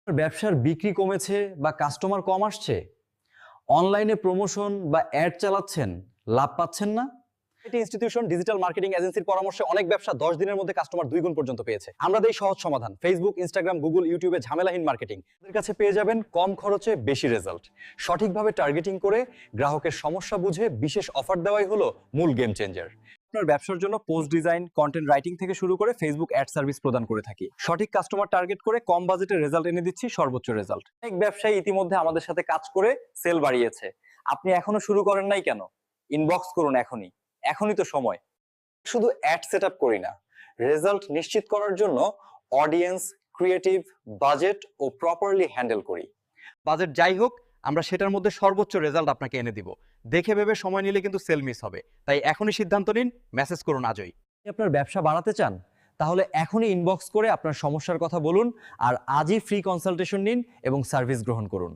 ব্যবসার বিক্রি কমেছে বা কাস্টমার কম আসছে, অনলাইনে প্রমোশন বা অ্যাড চালাচ্ছেন, লাভ পাচ্ছেন না। এটি ইনস্টিটিউশন ডিজিটাল মার্কেটিং এজেন্সির পরামর্শে অনেক ব্যবসা 10 দিনের মধ্যে কাস্টমার 2 গুণ পর্যন্ত পেয়েছে। আমরা দেই সহজ সমাধান। ফেসবুক, ইনস্টাগ্রাম, গুগল, ইউটিউবে ঝামেলাহীন মার্কেটিং। আমাদের কাছে পেয়ে যাবেন কম খরচে বেশি রেজাল্ট। সঠিকভাবে টার্গেটিং করে গ্রাহকের সমস্যা বুঝে বিশেষ অফার দেওয়াই হলো মূল গেম চেঞ্জার। আপনার ব্যবসার জন্য পোস্ট ডিজাইন, কন্টেন্ট রাইটিং থেকে শুরু করে ফেসবুক অ্যাড সার্ভিস প্রদান করে থাকি। সঠিক কাস্টমার টার্গেট করে কম বাজেটে রেজাল্ট এনে দিচ্ছি সর্বোচ্চ রেজাল্ট। অনেক ব্যবসায়ী ইতিমধ্যে আমাদের সাথে কাজ করে সেল বাড়িয়েছে। আপনি এখনো শুরু করেন নাই কেন? ইনবক্স করুন এখনই তো সময়। শুধু অ্যাড সেটআপ করি না, রেজাল্ট নিশ্চিত করার জন্য অডিয়েন্স, ক্রিয়েটিভ, বাজেট ও প্রপারলি হ্যান্ডেল করি। বাজেট যাই হোক, আমরা সেটার মধ্যে সর্বোচ্চ রেজাল্ট আপনাকে এনে দিব। দেখে ভেবে সময় নিলে কিন্তু সেল মিস হবে। তাই এখনই সিদ্ধান্ত নিন, মেসেজ করুন আজই। আপনার ব্যবসা বাড়াতে চান, তাহলে এখনই ইনবক্স করে আপনার সমস্যার কথা বলুন আর আজই ফ্রি কনসালটেশন নিন এবং সার্ভিস গ্রহণ করুন।